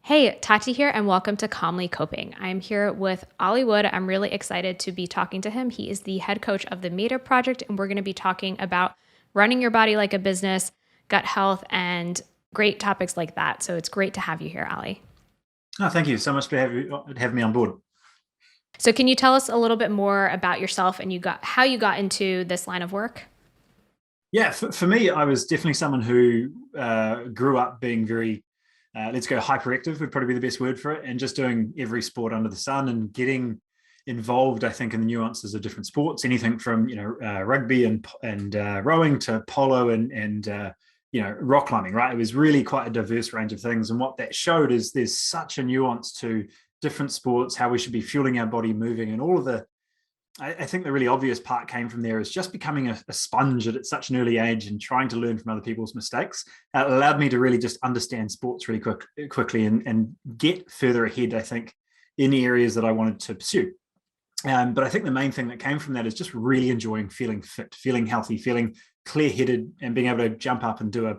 Hey, Tati here, and welcome to Calmly Coping. I'm here with Olly Wood. I'm really excited to be talking to him. He is the head coach of the Meta Project, and we're going to be talking about running your body like a business, gut health, and great topics like that. So it's great to have you here, Olly. Oh, thank you so much for having me on board. So can you tell us a little bit more about yourself and how you got into this line of work? Yeah, for me, I was definitely someone who grew up being very, let's go hyperactive would probably be the best word for it, and just doing every sport under the sun and getting involved. I think in the nuances of different sports, anything from rugby and rowing to polo and rock climbing. Right, it was really quite a diverse range of things, and what that showed is there's such a nuance to different sports, how we should be fueling our body, moving, and all of the I think the really obvious part came from there is just becoming a sponge at such an early age and trying to learn from other people's mistakes. It allowed me to really just understand sports really quickly and get further ahead, I think, in the areas that I wanted to pursue. But I think the main thing that came from that is just really enjoying feeling fit, feeling healthy, feeling clear-headed, and being able to jump up and do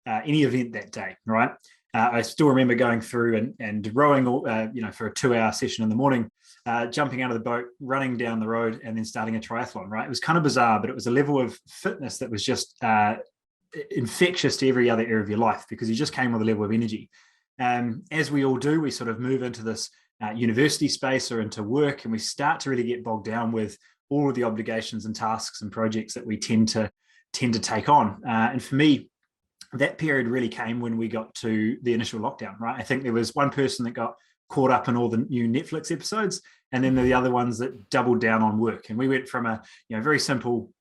any event that day. Right. I still remember going through and rowing, for a 2 hour session in the morning, jumping out of the boat, running down the road, and then starting a triathlon. Right. It was kind of bizarre, but it was a level of fitness that was just infectious to every other area of your life because you just came with a level of energy. As we all do, we sort of move into this university space or into work, and we start to really get bogged down with all of the obligations and tasks and projects that we tend to take on. And for me, that period really came when we got to the initial lockdown. Right, I think there was one person that got caught up in all the new Netflix episodes, and then the other ones that doubled down on work. And we went from a very simple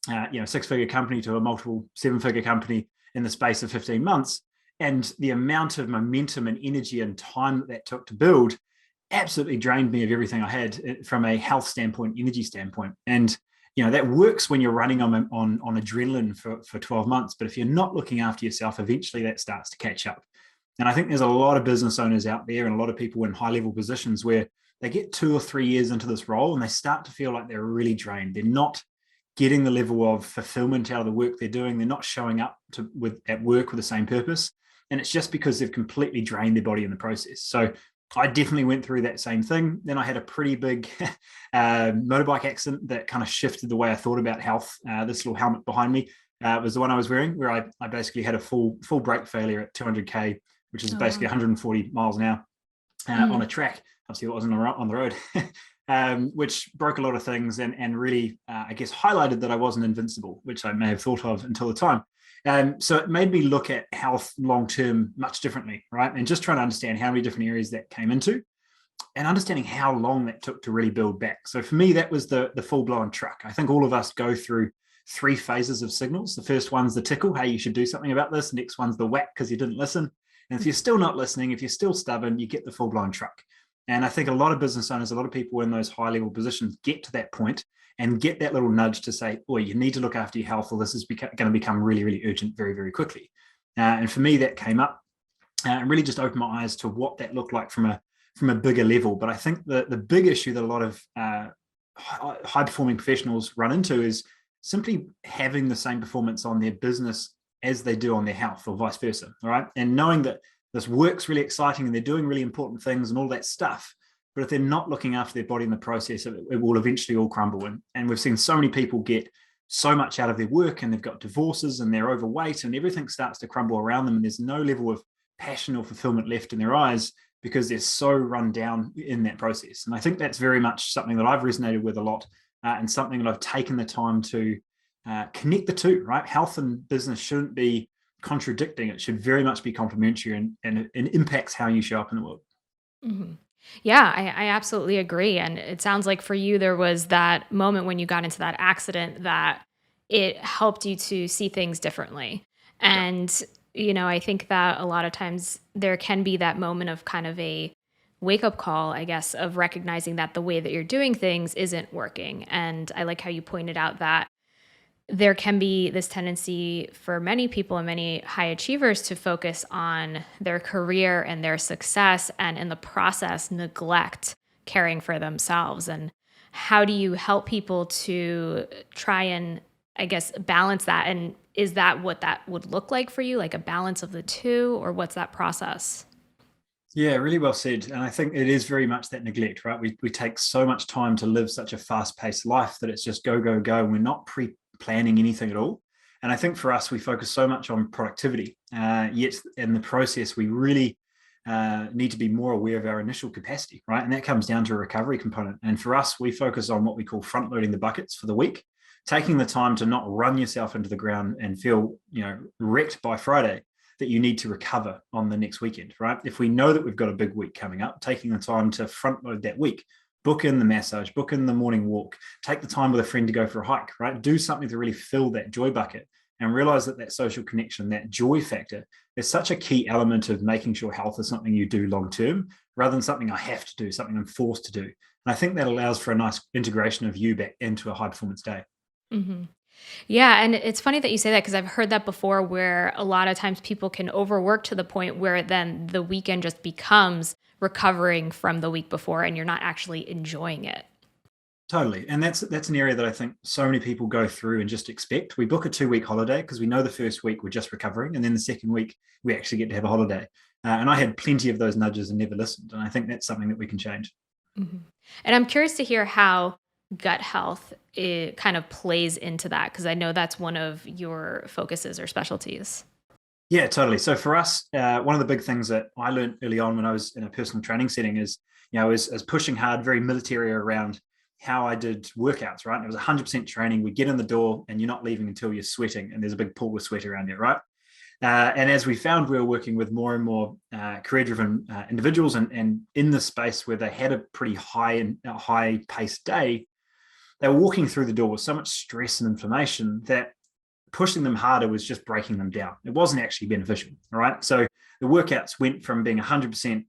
six-figure company to a multiple seven-figure company in the space of 15 months. And the amount of momentum and energy and time that took to build absolutely drained me of everything I had from a health standpoint, energy standpoint. And that works when you're running on adrenaline for 12 months. But if you're not looking after yourself, eventually that starts to catch up. And I think there's a lot of business owners out there and a lot of people in high level positions where they get 2 or 3 years into this role and they start to feel like they're really drained. They're not getting the level of fulfillment out of the work they're doing. They're not showing up at work with the same purpose. And it's just because they've completely drained their body in the process. So I definitely went through that same thing. Then I had a pretty big motorbike accident that kind of shifted the way I thought about health. This little helmet behind me was the one I was wearing, where I basically had a full brake failure at 200K, which is Oh, basically wow. 140 miles an hour on a Mm. track. Obviously, it wasn't on the road, which broke a lot of things and really, I guess, highlighted that I wasn't invincible, which I may have thought of until the time. So it made me look at health long term much differently, right? And just trying to understand how many different areas that came into and understanding how long that took to really build back. So for me, that was the full blown truck. I think all of us go through three phases of signals. The first one's the tickle, hey, you should do something about this. The next one's the whack because you didn't listen. And if you're still not listening, if you're still stubborn, you get the full blown truck. And I think a lot of business owners, a lot of people in those high level positions get to that point and get that little nudge to say, oh, you need to look after your health or this is going to become really, really urgent very, very quickly. And for me, that came up and really just opened my eyes to what that looked like from a bigger level. But I think the big issue that a lot of high performing professionals run into is simply having the same performance on their business as they do on their health or vice versa. All right. And knowing that this work's really exciting and they're doing really important things and all that stuff. But if they're not looking after their body in the process, it will eventually all crumble. And we've seen so many people get so much out of their work and they've got divorces and they're overweight and everything starts to crumble around them. And there's no level of passion or fulfillment left in their eyes because they're so run down in that process. And I think that's very much something that I've resonated with a lot and something that I've taken the time to connect the two, right? Health and business shouldn't be contradicting. It should very much be complementary and it impacts how you show up in the world. Mhm. Yeah, I absolutely agree. And it sounds like for you, there was that moment when you got into that accident that it helped you to see things differently. Yeah. And, I think that a lot of times there can be that moment of kind of a wake up call, I guess, of recognizing that the way that you're doing things isn't working. And I like how you pointed out that there can be this tendency for many people and many high achievers to focus on their career and their success and in the process neglect caring for themselves. And how do you help people to try and, I guess, balance that? And is that what that would look like for you, like a balance of the two, or what's that process? Yeah, really well said. And I think it is very much that neglect, right? We take so much time to live such a fast-paced life that it's just go, go, go. And we're not pre-planning anything at all. And I think for us, we focus so much on productivity. Yet in the process, we really need to be more aware of our initial capacity, right? And that comes down to a recovery component. And for us, we focus on what we call front loading the buckets for the week, taking the time to not run yourself into the ground and feel, wrecked by Friday, that you need to recover on the next weekend, right? If we know that we've got a big week coming up, taking the time to front load that week, book in the massage, book in the morning walk, take the time with a friend to go for a hike, right? Do something to really fill that joy bucket and realize that that social connection, that joy factor is such a key element of making sure health is something you do long term rather than something I have to do, something I'm forced to do. And I think that allows for a nice integration of you back into a high performance day. Hmm. Yeah, and it's funny that you say that because I've heard that before where a lot of times people can overwork to the point where then the weekend just becomes recovering from the week before and you're not actually enjoying it. Totally. And that's an area that I think so many people go through and just expect. We book a 2 week holiday because we know the first week we're just recovering. And then the second week, we actually get to have a holiday. And I had plenty of those nudges and never listened. And I think that's something that we can change. Mhm. And I'm curious to hear how gut health it kind of plays into that because I know that's one of your focuses or specialties. Yeah, totally. So for us, one of the big things that I learned early on when I was in a personal training setting is, I was pushing hard, very military around how I did workouts, right? And it was 100% training. We get in the door and you're not leaving until you're sweating and there's a big pool of sweat around there, right? And as we found, we were working with more and more career-driven individuals, and in the space where they had a pretty high-paced day, they were walking through the door with so much stress and inflammation that pushing them harder was just breaking them down. It wasn't actually beneficial, all right? So the workouts went from being 100%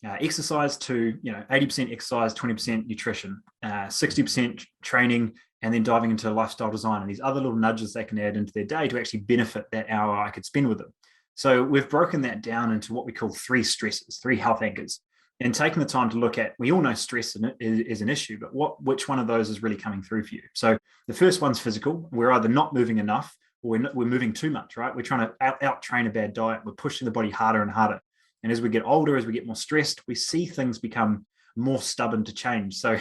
exercise to 80% exercise, 20% nutrition, 60% training, and then diving into lifestyle design and these other little nudges they can add into their day to actually benefit that hour I could spend with them. So we've broken that down into what we call three stresses, three health anchors, and taking the time to look at. We all know stress is an issue, but which one of those is really coming through for you? So the first one's physical. We're either not moving enough or we're moving too much, right? We're trying to out train a bad diet. We're pushing the body harder and harder. And as we get older, as we get more stressed, we see things become more stubborn to change. So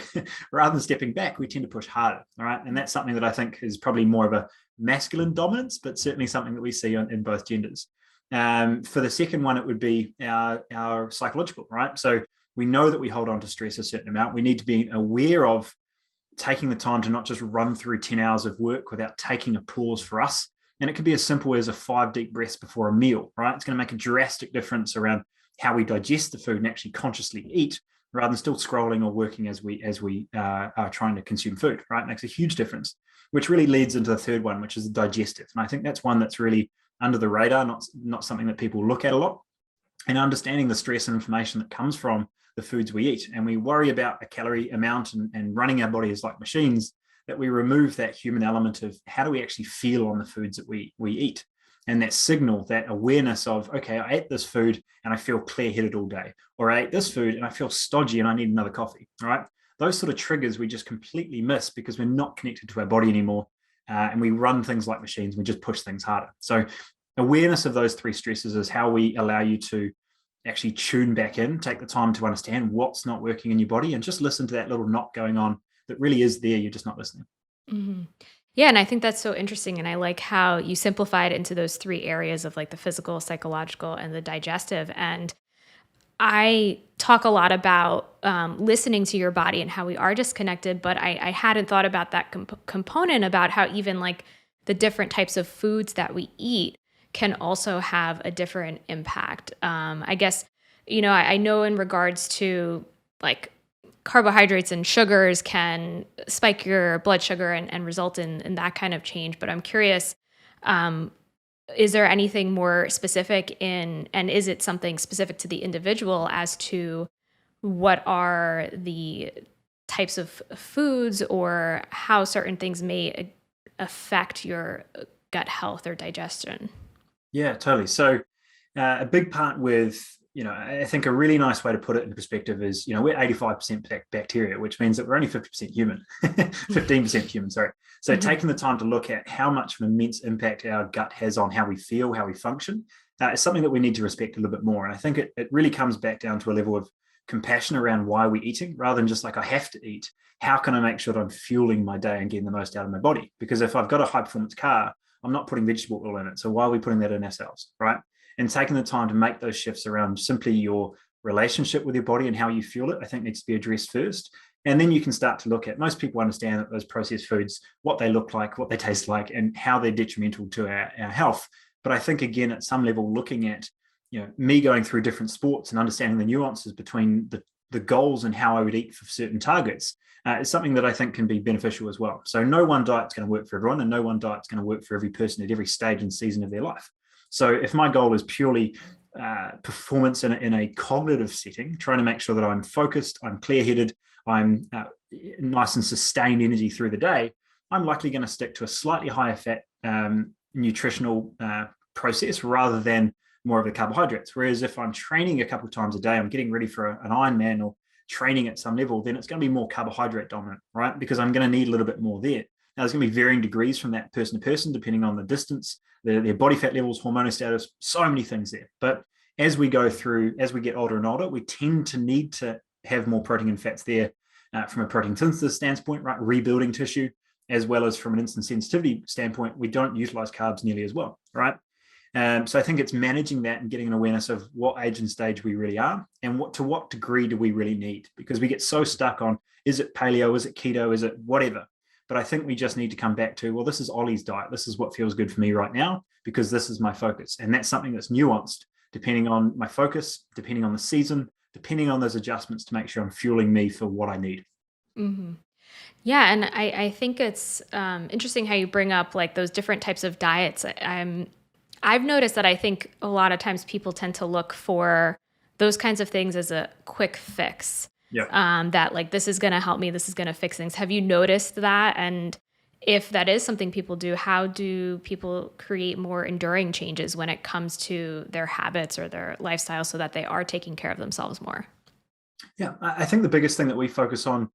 rather than stepping back, we tend to push harder. All right. And that's something that I think is probably more of a masculine dominance, but certainly something that we see in both genders. For the second one, it would be our psychological, right? So we know that we hold on to stress a certain amount. We need to be aware of taking the time to not just run through 10 hours of work without taking a pause for us. And it could be as simple as a 5 deep breaths before a meal, right? It's going to make a drastic difference around how we digest the food and actually consciously eat rather than still scrolling or working as we are trying to consume food, right? It makes a huge difference, which really leads into the third one, which is the digestive. And I think that's one that's really under the radar, not something that people look at a lot. And understanding the stress and inflammation that comes from the foods we eat. And we worry about a calorie amount and running our bodies like machines, that we remove that human element of how do we actually feel on the foods that we eat. And that signal, that awareness of, okay, I ate this food and I feel clear-headed all day, or I ate this food and I feel stodgy and I need another coffee, all right? Those sort of triggers we just completely miss because we're not connected to our body anymore. And we run things like machines, we just push things harder. So awareness of those three stresses is how we allow you to actually tune back in, take the time to understand what's not working in your body and just listen to that little knock going on that really is there. You're just not listening. Mhm. Yeah, and I think that's so interesting, and I like how you simplify it into those 3 areas of, like, the physical, psychological, and the digestive, and I talk a lot about, listening to your body and how we are disconnected, but I hadn't thought about that component about how even, like, the different types of foods that we eat can also have a different impact. I guess, I know in regards to, like, carbohydrates and sugars can spike your blood sugar and result in that kind of change. But I'm curious, um, is there anything more specific and is it something specific to the individual as to what are the types of foods or how certain things may affect your gut health or digestion? Yeah, totally. So a big part with, I think a really nice way to put it in perspective is, we're 85% bacteria, which means that we're only 50% human, 15% human, sorry. So Mhm. taking the time to look at how much of an immense impact our gut has on how we feel, how we function, is something that we need to respect a little bit more. And I think it really comes back down to a level of compassion around why we're eating, rather than just like, I have to eat. How can I make sure that I'm fueling my day and getting the most out of my body? Because if I've got a high performance car, I'm not putting vegetable oil in it. So why are we putting that in ourselves, right? And taking the time to make those shifts around simply your relationship with your body and how you fuel it, I think needs to be addressed first. And then you can start to look at, most people understand that those processed foods, what they look like, what they taste like, and how they're detrimental to our health. But I think, again, at some level, looking at, me going through different sports and understanding the nuances between the goals and how I would eat for certain targets is something that I think can be beneficial as well. So no one diet's going to work for everyone, and no one diet's going to work for every person at every stage and season of their life. So if my goal is purely performance in a cognitive setting, trying to make sure that I'm focused, I'm clear-headed, I'm nice and sustained energy through the day, I'm likely going to stick to a slightly higher fat nutritional process rather than more of the carbohydrates. Whereas if I'm training a couple of times a day, I'm getting ready for an Ironman or training at some level, then it's going to be more carbohydrate dominant, right? Because I'm going to need a little bit more there. Now, there's going to be varying degrees from that person to person, depending on the distance, their body fat levels, hormonal status, so many things there. But as we go through, as we get older and older, we tend to need to have more protein and fats there from a protein synthesis standpoint, right? Rebuilding tissue, as well as from an insulin sensitivity standpoint, we don't utilize carbs nearly as well, right? So I think it's managing that and getting an awareness of what age and stage we really are, and to what degree do we really need, because we get so stuck on, is it paleo, is it keto, is it whatever? But I think we just need to come back to, well, this is Olly's diet. This is what feels good for me right now, because this is my focus. And that's something that's nuanced depending on my focus, depending on the season, depending on those adjustments to make sure I'm fueling me for what I need. Mm-hmm. Yeah, and I think it's interesting how you bring up like those different types of diets. I've noticed that I think a lot of times people tend to look for those kinds of things as a quick fix. Yeah. That like, this is going to help me, this is going to fix things. Have you noticed that? And if that is something people do, how do people create more enduring changes when it comes to their habits or their lifestyle so that they are taking care of themselves more? Yeah, I think the biggest thing that we focus on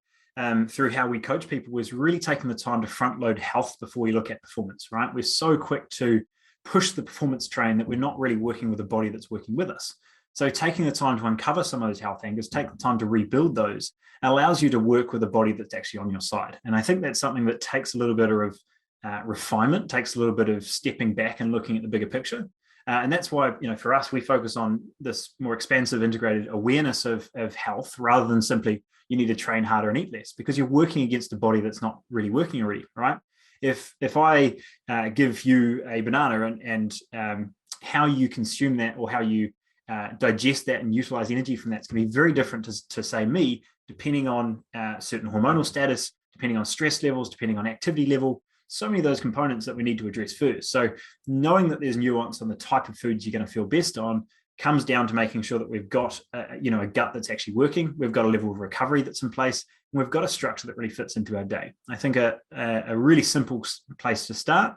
through how we coach people is really taking the time to front load health before we look at performance, right? We're so quick to push the performance train that we're not really working with a body that's working with us. So taking the time to uncover some of those health angles, take the time to rebuild those, allows you to work with a body that's actually on your side. And I think that's something that takes a little bit of refinement, takes a little bit of stepping back and looking at the bigger picture. And that's why, for us, we focus on this more expansive, integrated awareness of health, rather than simply you need to train harder and eat less, because you're working against a body that's not really working already, right? If I give you a banana and how you consume that, or how you digest that and utilize energy from that, it's going to be very different to say me, depending on certain hormonal status, depending on stress levels, depending on activity level. So many of those components that we need to address first. So knowing that there's nuance on the type of foods you're going to feel best on comes down to making sure that we've got a gut that's actually working, we've got a level of recovery that's in place, and we've got a structure that really fits into our day. I think a really simple place to start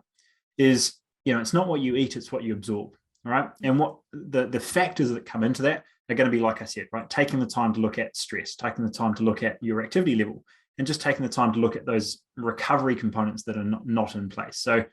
is, it's not what you eat, it's what you absorb, right? And what the factors that come into that are going to be, like I said, right, taking the time to look at stress, taking the time to look at your activity level, and just taking the time to look at those recovery components that are not in place. So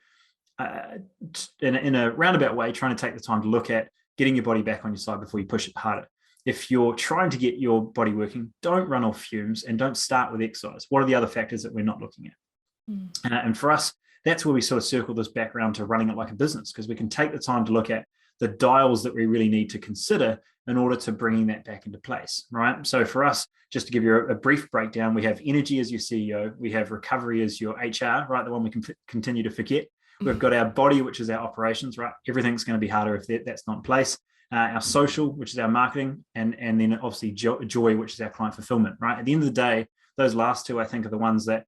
in a roundabout way, trying to take the time to look at getting your body back on your side before you push it harder. If you're trying to get your body working, don't run off fumes and don't start with exercise. What are the other factors that we're not looking at? And for us, that's where we sort of circle this back around to running it like a business, because we can take the time to look at the dials that we really need to consider in order to bringing that back into place, right? So for us, just to give you a brief breakdown, we have energy as your CEO, we have recovery as your HR, right? The one we can continue to forget. We've got our body, which is our operations, right? Everything's going to be harder if that's not in place. Our social, which is our marketing, and then obviously joy, which is our client fulfillment, right? At the end of the day, those last two, I think, are the ones that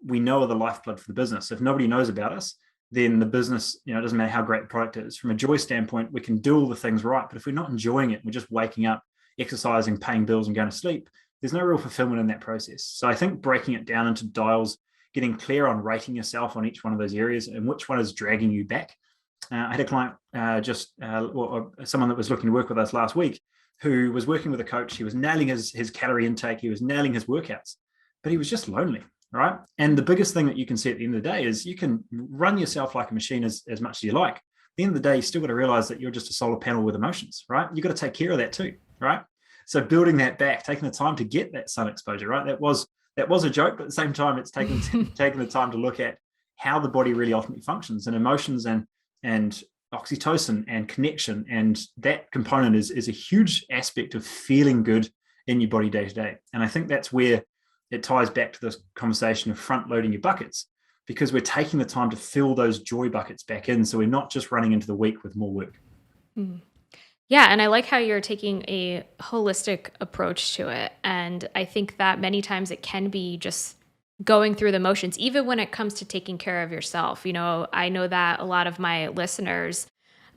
we know are the lifeblood for the business. If nobody knows about us, then the business, it doesn't matter how great the product is. From a joy standpoint, we can do all the things right, but if we're not enjoying it, we're just waking up, exercising, paying bills, and going to sleep, there's no real fulfillment in that process. So I think breaking it down into dials, getting clear on rating yourself on each one of those areas and which one is dragging you back. I had a client, someone that was looking to work with us last week, who was working with a coach. He was nailing his calorie intake. He was nailing his workouts, but he was just lonely, right? And the biggest thing that you can see at the end of the day is you can run yourself like a machine as much as you like. the end of the day, you still got to realize that you're just a solar panel with emotions, right? You got to take care of that too, right? So building that back, taking the time to get that sun exposure, right? That was a joke, but at the same time, it's taking the time to look at how the body really ultimately functions, and emotions and oxytocin and connection, and that component is a huge aspect of feeling good in your body day to day. And I think that's where it ties back to this conversation of front loading your buckets, because we're taking the time to fill those joy buckets back in, so we're not just running into the week with more work. Mm. Yeah, and I like how you're taking a holistic approach to it. And I think that many times it can be just going through the motions, even when it comes to taking care of yourself. I know that a lot of my listeners,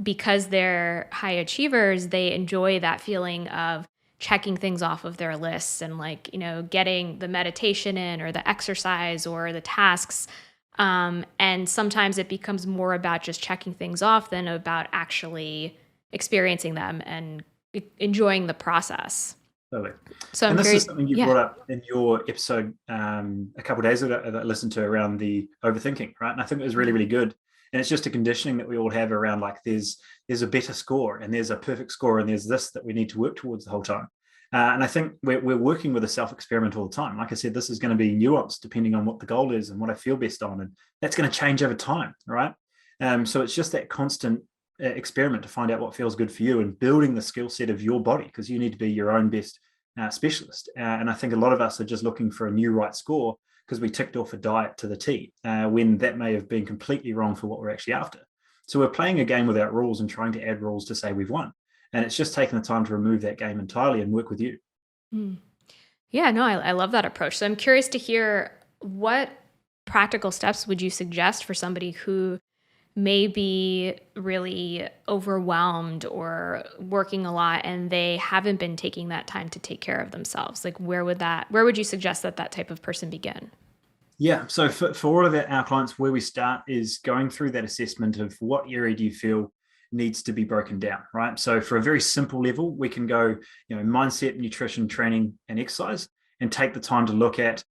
because they're high achievers, they enjoy that feeling of checking things off of their lists and, like, getting the meditation in or the exercise or the tasks. And sometimes it becomes more about just checking things off than about actually experiencing them and enjoying the process. Totally. So I'm And this is curious. something you Yeah. brought up in your episode a couple of days ago that I listened to, around the overthinking, right? And I think it was really, really good. And it's just a conditioning that we all have around, like, there's a better score and there's a perfect score and there's this that we need to work towards the whole time. And I think we're working with a self experiment all the time. Like I said, this is going to be nuanced depending on what the goal is and what I feel best on, and that's going to change over time, right? So it's just that constant experiment to find out what feels good for you, and building the skill set of your body, because you need to be your own best specialist. And I think a lot of us are just looking for a new right score because we ticked off a diet to the T, when that may have been completely wrong for what we're actually after. So we're playing a game without rules and trying to add rules to say we've won. And it's just taking the time to remove that game entirely and work with you. Mm. Yeah, no, I love that approach. So I'm curious to hear, what practical steps would you suggest for somebody who may be really overwhelmed or working a lot and they haven't been taking that time to take care of themselves? Like, where would you suggest that type of person begin? Yeah. So for all of our clients, where we start is going through that assessment of what area do you feel needs to be broken down, right? So for a very simple level, we can go, mindset, nutrition, training, and exercise, and take the time to look at,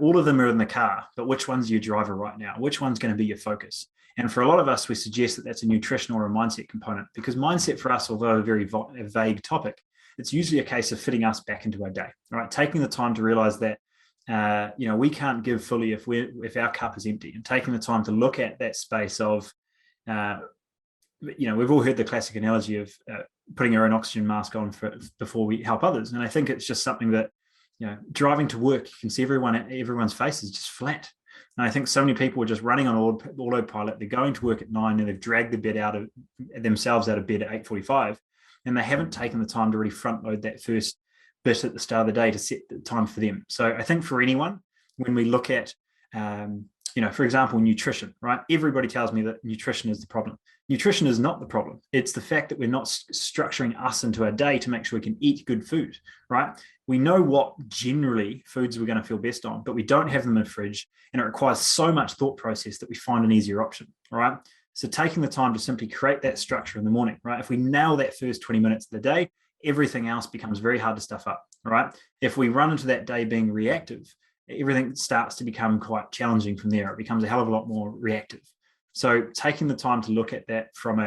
all of them are in the car, but which one's your driver right now? Which one's going to be your focus? And for a lot of us, we suggest that that's a nutrition or a mindset component, because mindset for us, although a very vague topic, it's usually a case of fitting us back into our day, right? Taking the time to realize that we can't give fully if our cup is empty, and taking the time to look at that space of, uh, we've all heard the classic analogy of putting our own oxygen mask on before we help others. And I think it's just something that, driving to work, you can see everyone's face is just flat. And I think so many people are just running on autopilot. They're going to work at 9 and they've dragged the bed themselves out of bed at 8:45, and they haven't taken the time to really front load that first bit at the start of the day to set the time for them. So I think for anyone, when we look at, for example, nutrition, right? Everybody tells me that nutrition is the problem. Nutrition is not the problem. It's the fact that we're not structuring us into our day to make sure we can eat good food, right? We know what generally foods we're going to feel best on, but we don't have them in the fridge, and it requires so much thought process that we find an easier option, right? So taking the time to simply create that structure in the morning, right? If we nail that first 20 minutes of the day, everything else becomes very hard to stuff up, right? If we run into that day being reactive, everything starts to become quite challenging from there. It becomes a hell of a lot more reactive. So taking the time to look at that from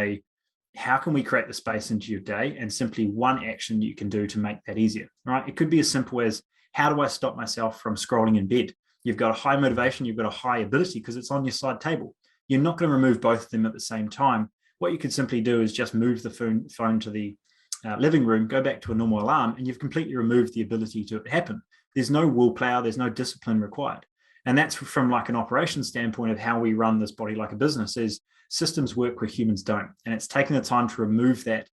how can we create the space into your day, and simply one action you can do to make that easier, right? It could be as simple as, how do I stop myself from scrolling in bed? You've got a high motivation, you've got a high ability because it's on your side table. You're not going to remove both of them at the same time. What you could simply do is just move the phone to the living room, go back to a normal alarm, and you've completely removed the ability to it happen. There's no willpower, there's no discipline required. And that's from like an operations standpoint of how we run this body like a business. Is systems work where humans don't. And it's taking the time to remove that,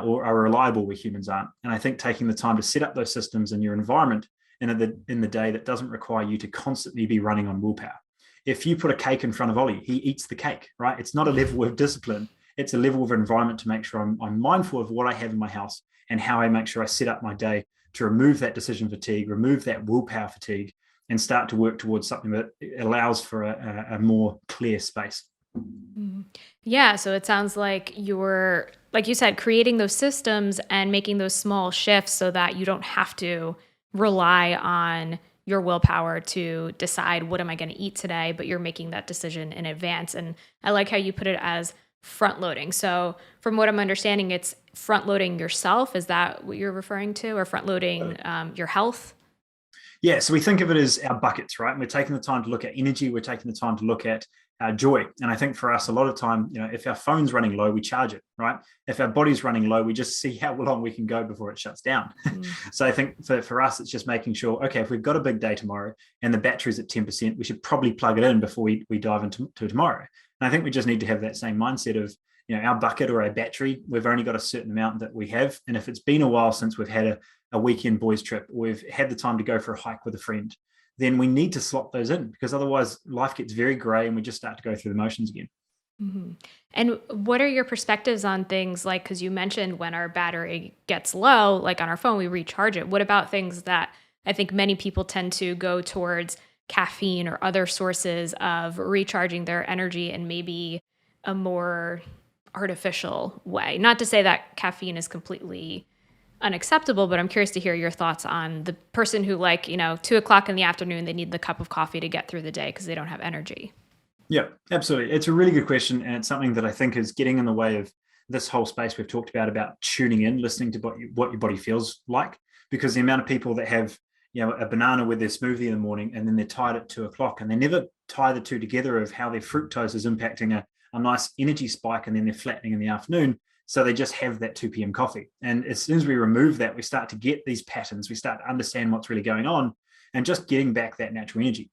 or are reliable where humans aren't. And I think taking the time to set up those systems in your environment in the day that doesn't require you to constantly be running on willpower. If you put a cake in front of Olly, he eats the cake, right? It's not a level of discipline. It's a level of environment to make sure I'm mindful of what I have in my house and how I make sure I set up my day to remove that decision fatigue, remove that willpower fatigue, and start to work towards something that allows for a more clear space. Mhm. Yeah, so it sounds like you're, like you said, creating those systems and making those small shifts so that you don't have to rely on your willpower to decide what am I going to eat today, but you're making that decision in advance. And I like how you put it as front loading. So from what I'm understanding, it's front loading yourself. Is that what you're referring to, or front loading your health? Yeah, so we think of it as our buckets, right? And we're taking the time to look at energy. We're taking the time to look at joy. And I think for us, a lot of time, if our phone's running low, we charge it, right? If our body's running low, we just see how long we can go before it shuts down. Mm. So I think for us, it's just making sure, okay, if we've got a big day tomorrow and the battery's at 10%, we should probably plug it in before we dive into tomorrow. And I think we just need to have that same mindset of, our bucket or our battery, we've only got a certain amount that we have. And if it's been a while since we've had a weekend boys trip, or we've had the time to go for a hike with a friend, then we need to slot those in, because otherwise life gets very gray and we just start to go through the motions again. Hmm. And what are your perspectives on things like, because you mentioned when our battery gets low, like on our phone, we recharge it. What about things that I think many people tend to go towards caffeine or other sources of recharging their energy in maybe a more artificial way? Not to say that caffeine is completely unacceptable, but I'm curious to hear your thoughts on the person who, like, 2 o'clock in the afternoon, they need the cup of coffee to get through the day because they don't have energy. Yeah, absolutely. It's a really good question. And it's something that I think is getting in the way of this whole space we've talked about tuning in, listening to what your body feels like. Because the amount of people that have, a banana with their smoothie in the morning and then they're tired at 2 o'clock, and they never tie the two together of how their fructose is impacting a nice energy spike, and then they're flattening in the afternoon. So they just have that 2 p.m. coffee. And as soon as we remove that, we start to get these patterns. We start to understand what's really going on and just getting back that natural energy.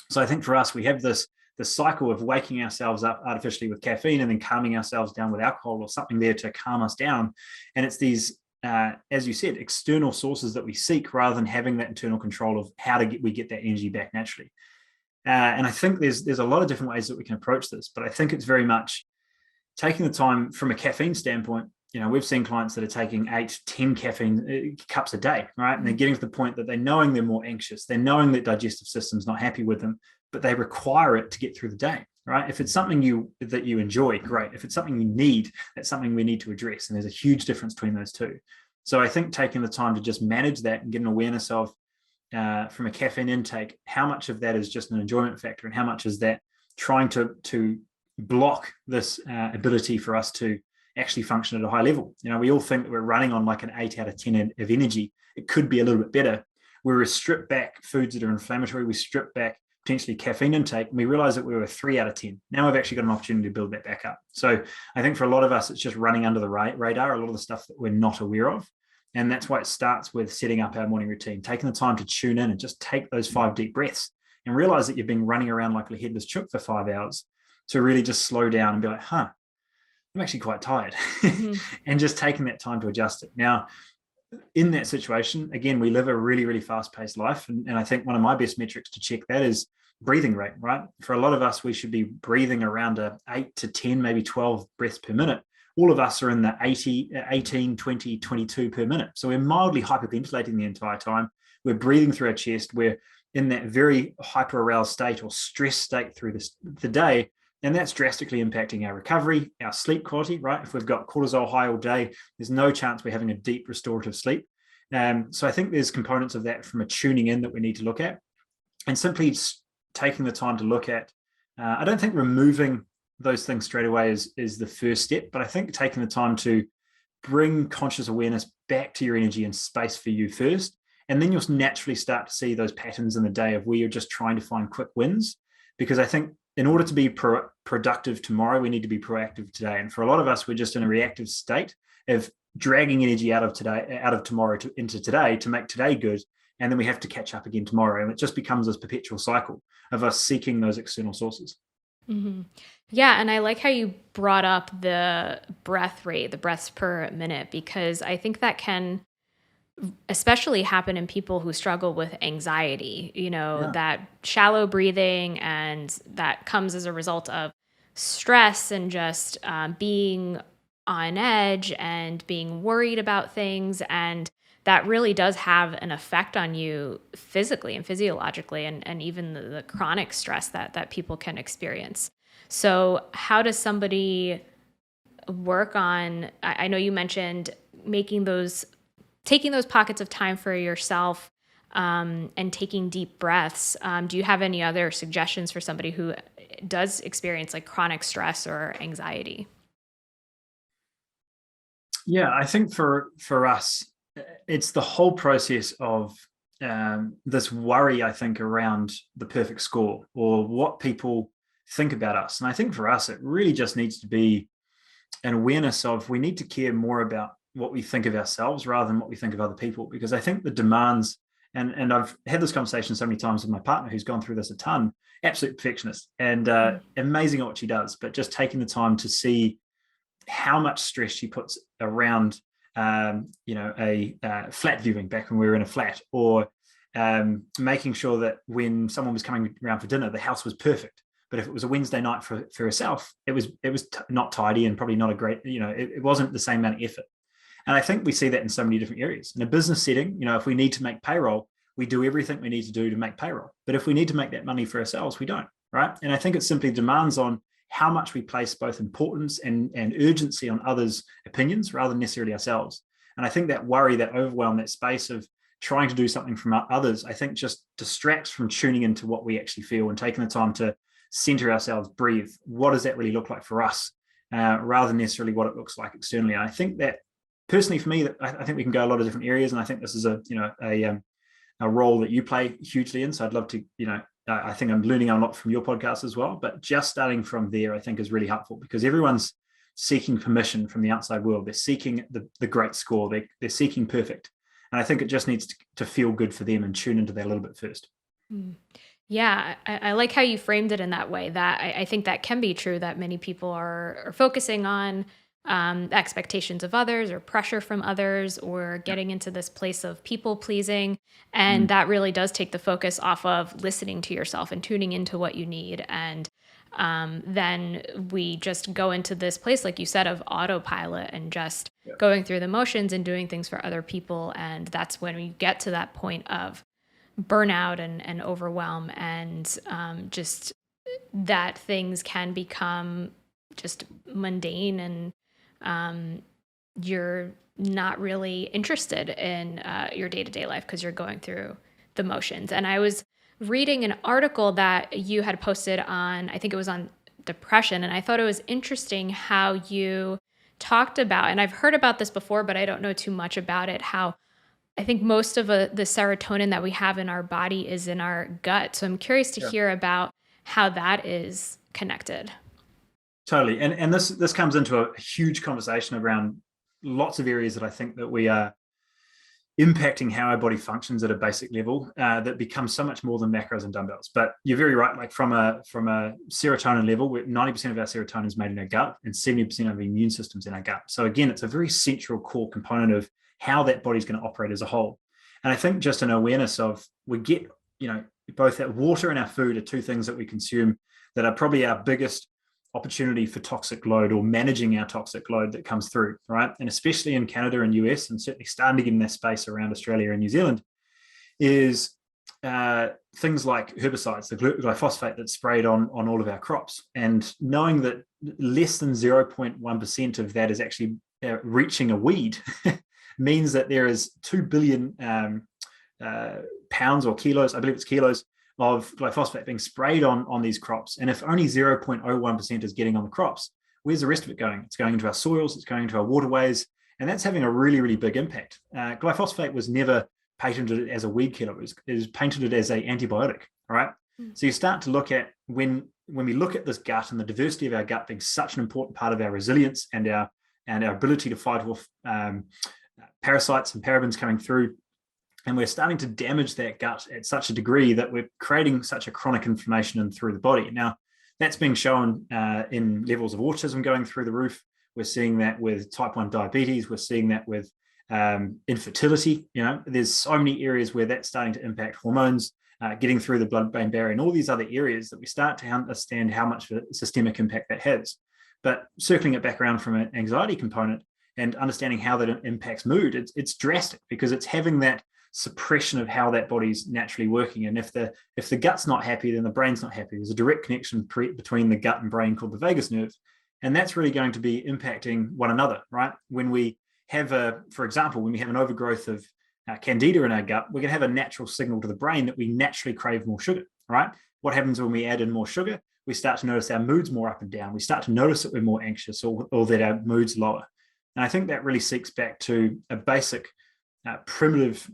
So I think for us, we have the cycle of waking ourselves up artificially with caffeine and then calming ourselves down with alcohol or something there to calm us down. And it's these, as you said, external sources that we seek, rather than having that internal control of how we get that energy back naturally. And I think there's a lot of different ways that we can approach this, but I think it's very much taking the time from a caffeine standpoint. We've seen clients that are taking 8, 10 caffeine cups a day, right? And they're getting to the point that they're knowing they're more anxious. They're knowing that digestive system's not happy with them, but they require it to get through the day, right? If it's something that you enjoy, great. If it's something you need, that's something we need to address. And there's a huge difference between those two. So I think taking the time to just manage that and get an awareness of, from a caffeine intake, how much of that is just an enjoyment factor and how much is that trying to block this ability for us to actually function at a high level. We all think that we're running on like an 8 out of 10 of energy. It could be a little bit better. Where we strip back foods that are inflammatory, we strip back potentially caffeine intake, and we realize that we were 3 out of 10. Now we've actually got an opportunity to build that back up. So I think for a lot of us, it's just running under the radar, a lot of the stuff that we're not aware of. And that's why it starts with setting up our morning routine, taking the time to tune in and just take those 5 deep breaths and realize that you've been running around like a headless chook for 5 hours, to really just slow down and be like, I'm actually quite tired. Mm-hmm. And just taking that time to adjust it. Now, in that situation, again, we live a really, really fast-paced life. And I think one of my best metrics to check that is breathing rate, right? For a lot of us, we should be breathing around 8 to 10, maybe 12 breaths per minute. All of us are in the 18, 20, 22 per minute. So we're mildly hyperventilating the entire time. We're breathing through our chest. We're in that very hyper-aroused state or stress state through the day. And that's drastically impacting our recovery, our sleep quality, right? If we've got cortisol high all day, there's no chance we're having a deep restorative sleep. So I think there's components of that from a tuning in that we need to look at, and simply taking the time to look at. I don't think removing those things straight away is the first step, but I think taking the time to bring conscious awareness back to your energy and space for you first. And then you'll naturally start to see those patterns in the day of where you're just trying to find quick wins. Because I think in order to be productive tomorrow, we need to be proactive today. And for a lot of us, we're just in a reactive state of dragging energy out of tomorrow into today to make today good. And then we have to catch up again tomorrow. And it just becomes this perpetual cycle of us seeking those external sources. Mm-hmm. Yeah. And I like how you brought up the breath rate, the breaths per minute, because I think that can especially happen in people who struggle with anxiety, Yeah. that shallow breathing, and that comes as a result of stress and just being on edge and being worried about things. And that really does have an effect on you physically and physiologically, and even the chronic stress that people can experience. So how does somebody work on, I know you mentioned making those taking those pockets of time for yourself, and taking deep breaths. Do you have any other suggestions for somebody who does experience like chronic stress or anxiety? Yeah, I think for us, it's the whole process of this worry, I think, around the perfect score or what people think about us. And I think for us, it really just needs to be an awareness of we need to care more about what we think of ourselves rather than what we think of other people. Because I think the demands, and I've had this conversation so many times with my partner who's gone through this a ton, absolute perfectionist and amazing at what she does, but just taking the time to see how much stress she puts around a flat viewing back when we were in a flat, or making sure that when someone was coming around for dinner, the house was perfect. But if it was a Wednesday night for herself, it was not tidy and probably not a great, it wasn't the same amount of effort. And I think we see that in so many different areas. In a business setting, if we need to make payroll, we do everything we need to do to make payroll. But if we need to make that money for ourselves, we don't, right? And I think it simply demands on how much we place both importance and urgency on others' opinions rather than necessarily ourselves. And I think that worry, that overwhelm, that space of trying to do something from others, I think just distracts from tuning into what we actually feel and taking the time to center ourselves, breathe. What does that really look like for us, rather than necessarily what it looks like externally? And I think that personally for me, I think we can go a lot of different areas. And I think this is a role that you play hugely in. So I'd love to, I think I'm learning a lot from your podcast as well, but just starting from there, I think is really helpful because everyone's seeking permission from the outside world. They're seeking the great score. They're seeking perfect. And I think it just needs to feel good for them and tune into that a little bit first. Mm. Yeah, I like how you framed it in that way. That I think that can be true. That many people are focusing on expectations of others or pressure from others, or getting into this place of people pleasing, and that really does take the focus off of listening to yourself and tuning into what you need. And then we just go into this place, like you said, of autopilot and just going through the motions and doing things for other people. And that's when we get to that point of burnout and overwhelm, and just that things can become just mundane, and you're not really interested in your day-to-day life because you're going through the motions. And I was reading an article that you had posted on, I think it was on depression, and I thought it was interesting how you talked about, and I've heard about this before, but I don't know too much about it, how I think most of the serotonin that we have in our body is in our gut. So I'm curious to hear about how that is connected. Totally. And this comes into a huge conversation around lots of areas that I think that we are impacting how our body functions at a basic level, that becomes so much more than macros and dumbbells. But you're very right. Like from a serotonin level, 90% of our serotonin is made in our gut, and 70% of the immune system's in our gut. So again, it's a very central core component of how that body's going to operate as a whole. And I think just an awareness of we get, both that water and our food are two things that we consume that are probably our biggest opportunity for toxic load or managing our toxic load that comes through, right? And especially in Canada and US, and certainly starting to get in that space around Australia and New Zealand, is things like herbicides, the glyphosate that's sprayed on all of our crops. And knowing that less than 0.1% of that is actually reaching a weed means that there is 2 billion pounds or kilos, I believe it's kilos, of glyphosate being sprayed on these crops. And if only 0.01% is getting on the crops, where's the rest of it going? It's going into our soils, it's going into our waterways, and that's having a really, really big impact. Glyphosate was never patented as a weed killer. It was patented as an antibiotic, right? So you start to look at when we look at this gut and the diversity of our gut being such an important part of our resilience and our ability to fight off parasites and parabens coming through, and we're starting to damage that gut at such a degree that we're creating such a chronic inflammation in through the body. Now, that's being shown in levels of autism going through the roof. We're seeing that with type 1 diabetes. We're seeing that with infertility. There's so many areas where that's starting to impact hormones, getting through the blood-brain barrier, and all these other areas that we start to understand how much of a systemic impact that has. But circling it back around from an anxiety component and understanding how that impacts mood, it's drastic because it's having that suppression of how that body's naturally working. And if the gut's not happy, then the brain's not happy. There's a direct connection between the gut and brain called the vagus nerve. And that's really going to be impacting one another, right? When we have for example, when we have an overgrowth of candida in our gut, we're going to have a natural signal to the brain that we naturally crave more sugar, right? What happens when we add in more sugar? We start to notice our moods more up and down. We start to notice that we're more anxious, or that our mood's lower. And I think that really seeks back to a basic primitive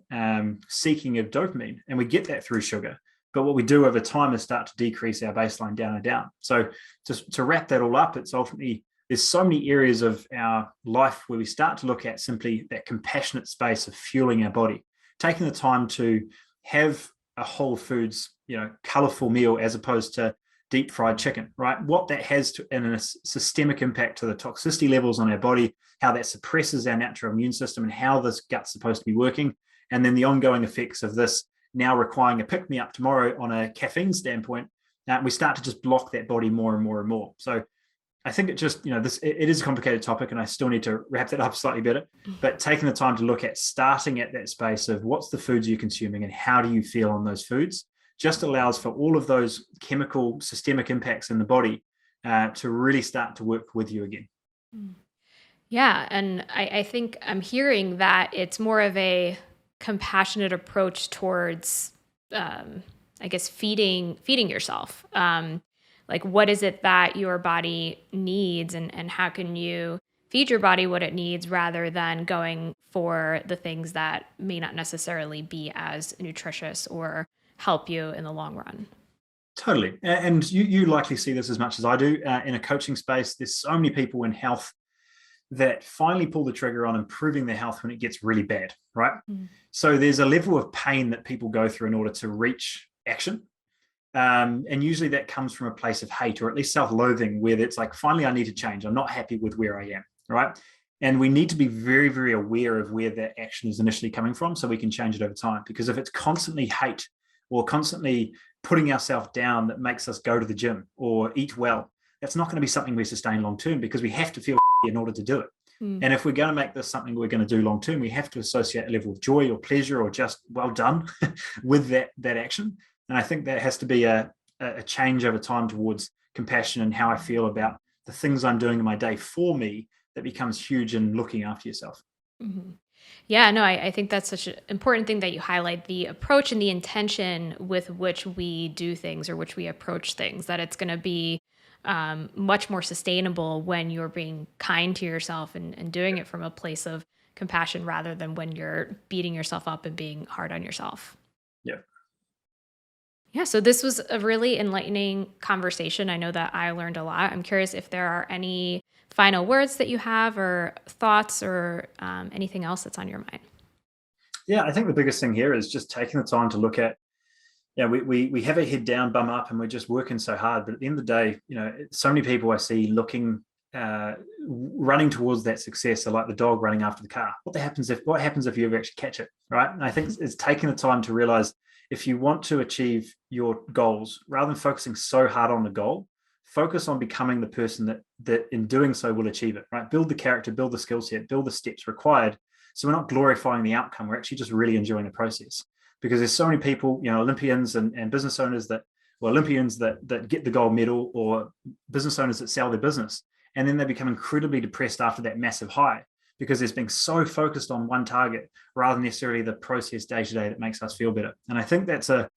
seeking of dopamine. And we get that through sugar. But what we do over time is start to decrease our baseline down and down. So to wrap that all up, it's ultimately, there's so many areas of our life where we start to look at simply that compassionate space of fueling our body, taking the time to have a whole foods, colorful meal as opposed to deep fried chicken, right? What that has to, in a systemic impact to the toxicity levels on our body, how that suppresses our natural immune system, and how this gut's supposed to be working. And then the ongoing effects of this now requiring a pick-me-up tomorrow on a caffeine standpoint, we start to just block that body more and more and more. So I think it just, it is a complicated topic, and I still need to wrap that up slightly better, but taking the time to look at starting at that space of what's the foods you're consuming and how do you feel on those foods just allows for all of those chemical systemic impacts in the body to really start to work with you again. Yeah. And I think I'm hearing that it's more of a compassionate approach towards, I guess, feeding yourself. Like, what is it that your body needs, and how can you feed your body what it needs rather than going for the things that may not necessarily be as nutritious or help you in the long run. Totally. And you likely see this as much as I do in a coaching space. There's so many people in health that finally pull the trigger on improving their health when it gets really bad, right? Mm. So there's a level of pain that people go through in order to reach action. And usually that comes from a place of hate, or at least self-loathing, where it's like, finally, I need to change. I'm not happy with where I am, right? And we need to be very, very aware of where that action is initially coming from so we can change it over time. Because if it's constantly hate or constantly putting ourselves down that makes us go to the gym or eat well, that's not going to be something we sustain long term, because we have to feel in order to do it. And if we're going to make this something we're going to do long term, we have to associate a level of joy or pleasure or just well done with that action. And I think that has to be a change over time towards compassion and how I feel about the things I'm doing in my day for me that becomes huge in looking after yourself. Mm-hmm. Yeah, no, I think that's such an important thing that you highlight, the approach and the intention with which we do things or which we approach things, that it's going to be much more sustainable when you're being kind to yourself and doing it from a place of compassion rather than when you're beating yourself up and being hard on yourself. Yeah. Yeah, so this was a really enlightening conversation. I know that I learned a lot. I'm curious if there are any final words that you have, or thoughts, or anything else that's on your mind. Yeah, I think the biggest thing here is just taking the time to look at, we have a head down, bum up, and we're just working so hard. But at the end of the day, so many people I see looking, running towards that success are like the dog running after the car. What happens if you ever actually catch it, right? And I think it's taking the time to realize, if you want to achieve your goals, rather than focusing so hard on the goal, focus on becoming the person that in doing so will achieve it, right? Build the character, build the skill set, build the steps required. So we're not glorifying the outcome. We're actually just really enjoying the process, because there's so many people, Olympians and business owners Olympians that get the gold medal, or business owners that sell their business. And then they become incredibly depressed after that massive high, because there's being so focused on one target rather than necessarily the process day to day that makes us feel better. And I think that's a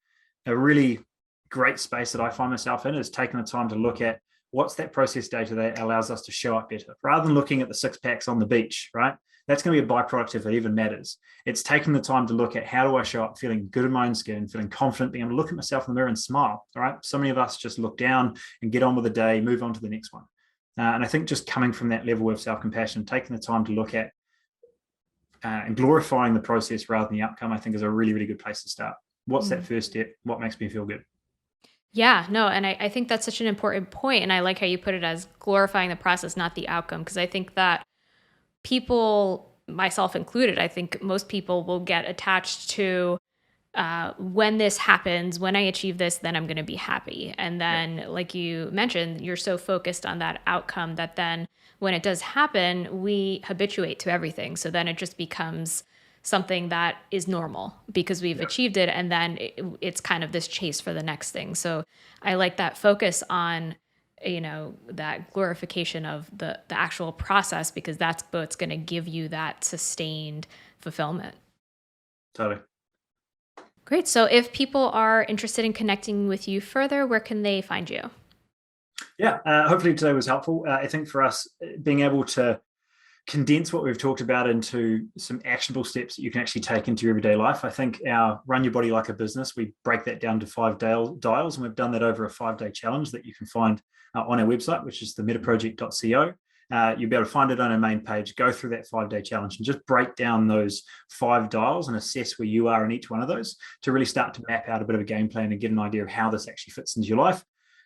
really great space that I find myself in, is taking the time to look at what's that process day to day that allows us to show up better, rather than looking at the six packs on the beach, right? That's going to be a byproduct if it even matters. It's taking the time to look at, how do I show up feeling good in my own skin, feeling confident, being able to look at myself in the mirror and smile, all right? So many of us just look down and get on with the day, move on to the next one. And I think just coming from that level of self-compassion, taking the time to look at and glorifying the process rather than the outcome, I think is a really, really good place to start. What's that first step? What makes me feel good? Yeah, no, and I think that's such an important point. And I like how you put it as glorifying the process, not the outcome, because I think that people, myself included, I think most people will get attached to when this happens, when I achieve this, then I'm going to be happy. And then, like you mentioned, you're so focused on that outcome that then when it does happen, we habituate to everything. So then it just becomes something that is normal because we've achieved it. And then it's kind of this chase for the next thing. So I like that focus on, that glorification of the actual process, because that's what's going to give you that sustained fulfillment. Totally. Great. So if people are interested in connecting with you further, where can they find you? Yeah, hopefully today was helpful. I think for us, being able to condense what we've talked about into some actionable steps that you can actually take into your everyday life. I think our Run Your Body Like a Business, we break that down to 5 dials, and we've done that over a 5-day challenge that you can find on our website, which is the metaproject.co. You'll be able to find it on our main page, go through that 5-day challenge and just break down those 5 dials and assess where you are in each one of those to really start to map out a bit of a game plan and get an idea of how this actually fits into your life.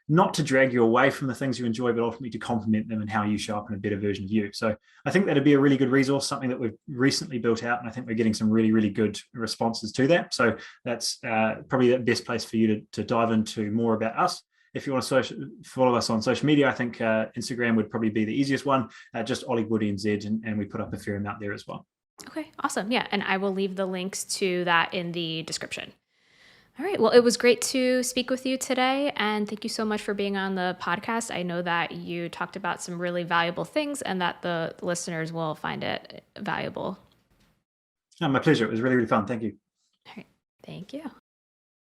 Not to drag you away from the things you enjoy, but ultimately to complement them and how you show up in a better version of you. So I think that'd be a really good resource, something that we've recently built out, and I think we're getting some really, really good responses to that. So that's probably the best place for you to dive into more about us. If you want to follow us on social media, I think Instagram would probably be the easiest one, just Olly Wood NZ, and we put up a fair amount there as well. Okay, awesome. Yeah, and I will leave the links to that in the description. All right. Well, it was great to speak with you today. And thank you so much for being on the podcast. I know that you talked about some really valuable things and that the listeners will find it valuable. My pleasure. It was really, really fun. Thank you. All right. Thank you.